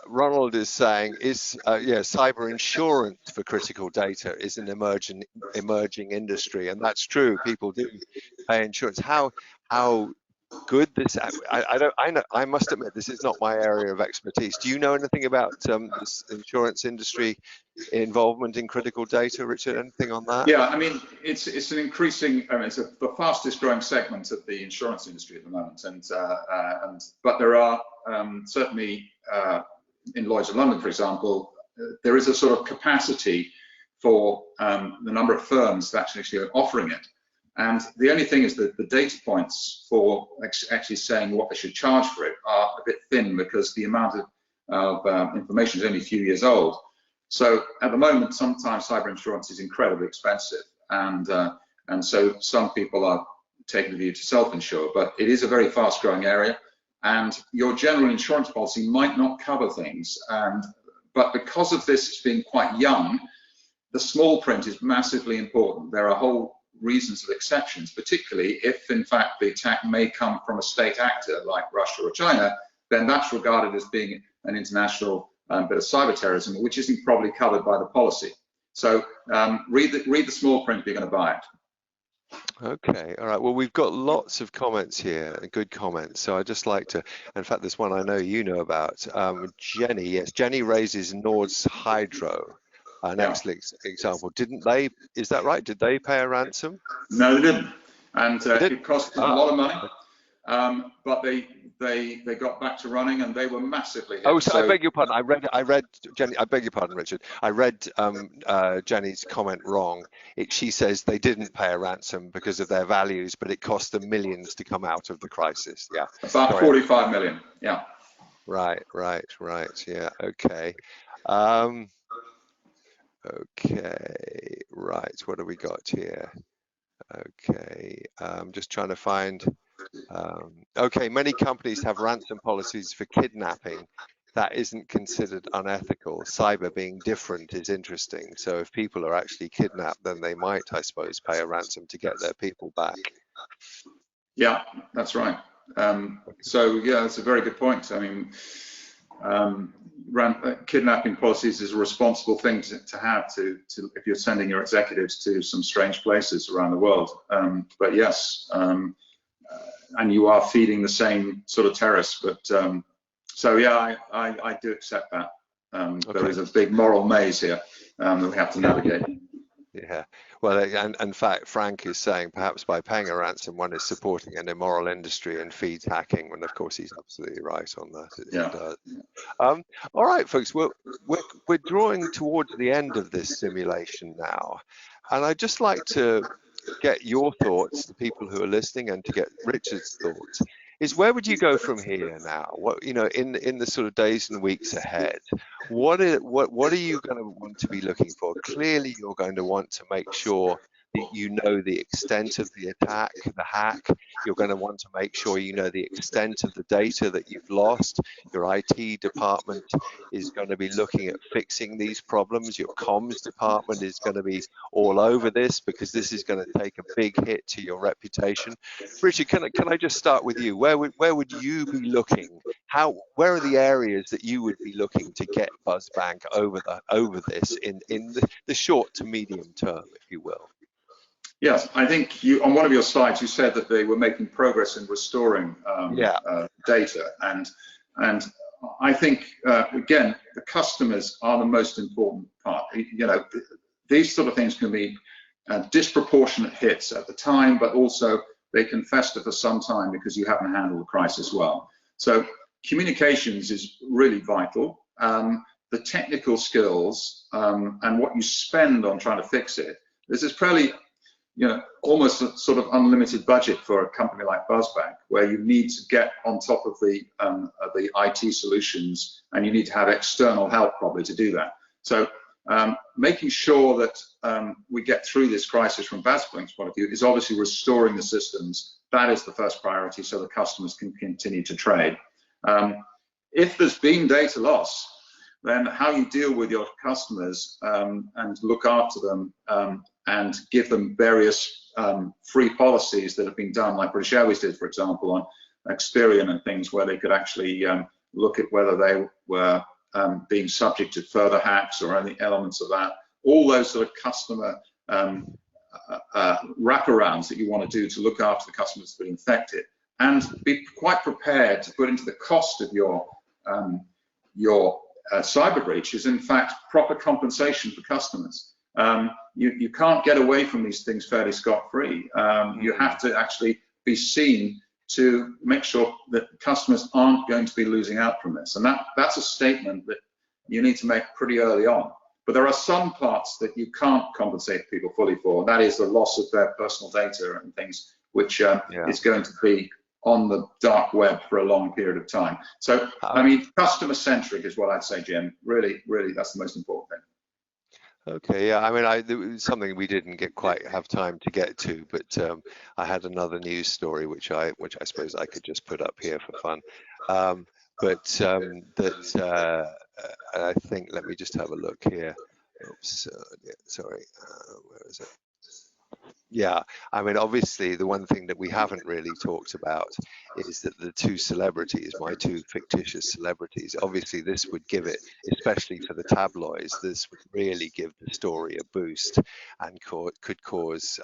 Ronald is saying, cyber insurance for critical data is an emerging industry, and that's true. People do pay insurance. How good this? I must admit, this is not my area of expertise. Do you know anything about this insurance industry involvement in critical data, Richard? Anything on that? Yeah, I mean, it's an increasing. I mean, it's the fastest growing segment of the insurance industry at the moment, but there are certainly in Lloyd's of London, for example, there is a sort of capacity for the number of firms that actually are offering it. And the only thing is that the data points for actually saying what they should charge for it are a bit thin, because the amount of information is only a few years old. So at the moment, sometimes cyber insurance is incredibly expensive, and so some people are taking the view to self-insure, but it is a very fast-growing area, and your general insurance policy might not cover things. But because of this being quite young, the small print is massively important. There are whole reasons of exceptions, particularly if in fact the attack may come from a state actor like Russia or China, then that's regarded as being an international bit of cyber terrorism, which isn't probably covered by the policy. So read the small print if you're going to buy it. Okay, all right. Well, we've got lots of comments here, good comments. So I'd just like to, in fact, there's one I know you know about. Jenny, yes, Jenny raises Nord's Hydro, an excellent example. Didn't they, is that right? Did they pay a ransom? No, they didn't. And it cost them a lot of money, but they got back to running, and they were massively hit. Oh, so I beg your pardon. I read Jenny. I beg your pardon, Richard. I read Jenny's comment wrong. She says they didn't pay a ransom because of their values, but it cost them millions to come out of the crisis. Yeah. About 45 million. Yeah. Right. Yeah. Okay. Okay. Right. What do we got here? Okay. I'm just trying to find. Okay, many companies have ransom policies for kidnapping. That isn't considered unethical. Cyber being different is interesting. So if people are actually kidnapped, then they might, I suppose, pay a ransom to get their people back. Yeah, that's right. So yeah, that's a very good point. I mean, kidnapping policies is a responsible thing to have if you're sending your executives to some strange places around the world. But yes, and you are feeding the same sort of terrorists. But so yeah, I do accept that. Okay. There is a big moral maze here that we have to navigate. Yeah, well, and in fact, Frank is saying perhaps by paying a ransom, one is supporting an immoral industry and feeds hacking, when of course he's absolutely right on that. Yeah. All right, folks, we're drawing towards the end of this simulation now, and I'd just like to get your thoughts, the people who are listening, and to get Richard's thoughts. Is where would you go from here now? What, you know, in the sort of days and weeks ahead, what are you going to want to be looking for? Clearly, you're going to want to make sure that you know the extent of the attack, the hack. You're going to want to make sure you know the extent of the data that you've lost. Your IT department is going to be looking at fixing these problems. Your comms department is going to be all over this, because this is going to take a big hit to your reputation. Richard, can I just start with you? Where would you be looking? Where are the areas that you would be looking to get BuzzBank over this in the short to medium term, if you will? Yes, I think you, on one of your slides, you said that they were making progress in restoring Yeah, data, and I think again, the customers are the most important part. You know, these sort of things can be disproportionate hits at the time, but also they can fester for some time because you haven't handled the crisis well. So communications is really vital. The technical skills and what you spend on trying to fix it. This is probably, you know, almost a sort of unlimited budget for a company like Buzzbank, where you need to get on top of the IT solutions, and you need to have external help probably to do that. So making sure that we get through this crisis from Buzzbank's point of view is obviously restoring the systems. That is the first priority, so the customers can continue to trade. If there's been data loss, then how you deal with your customers and look after them and give them various free policies that have been done, like British Airways did, for example, on Experian and things, where they could actually look at whether they were being subject to further hacks or any elements of that. All those sort of customer wraparounds that you want to do to look after the customers that are infected, and be quite prepared to put into the cost of your cyber breach is in fact proper compensation for customers. You can't get away from these things fairly scot-free. You have to actually be seen to make sure that customers aren't going to be losing out from this. And that's a statement that you need to make pretty early on. But there are some parts that you can't compensate people fully for, and that is the loss of their personal data and things, which is going to be on the dark web for a long period of time. So, I mean, customer-centric is what I'd say, Jim. Really, really, that's the most important thing. Okay, yeah, I mean, it was something we didn't quite have time to get to, but I had another news story which I suppose I could just put up here for fun. I think, let me just have a look here. Oops, yeah, sorry, where is it? Yeah, I mean, obviously, the one thing that we haven't really talked about is that the two celebrities, my two fictitious celebrities, obviously this would give it, especially for the tabloids, this would really give the story a boost and could cause,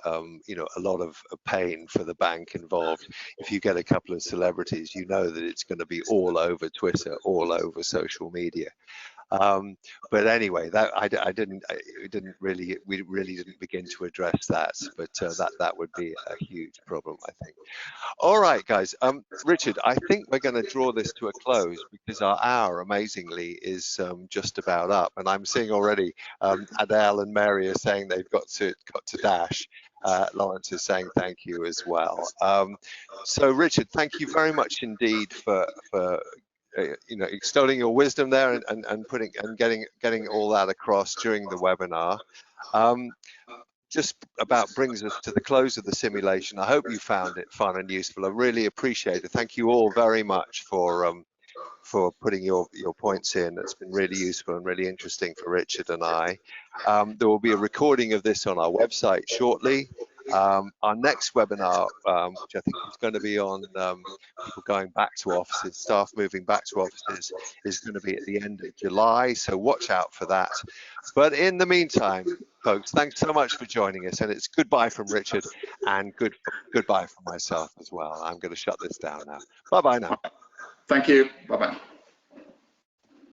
you know, a lot of pain for the bank involved. If you get a couple of celebrities, you know that it's going to be all over Twitter, all over social media. But anyway, that we really didn't begin to address that, but that would be a huge problem, I think. All right, guys. Richard, I think we're going to draw this to a close because our hour, amazingly, is just about up, and I'm seeing already Adele and Mary are saying they've got to dash. Lawrence is saying thank you as well. So, Richard, thank you very much indeed for you know, extolling your wisdom there and getting all that across during the webinar. Just about brings us to the close of the simulation. I hope you found it fun and useful. I really appreciate it. Thank you all very much for putting your points in. It's been really useful and really interesting for Richard and I. There will be a recording of this on our website shortly. Our next webinar, which I think is going to be on people going back to offices, staff moving back to offices, is going to be at the end of July, so watch out for that. But in the meantime, folks, thanks so much for joining us, and it's goodbye from Richard and goodbye from myself as well. I'm going to shut this down now. Bye-bye now. Thank you. Bye-bye.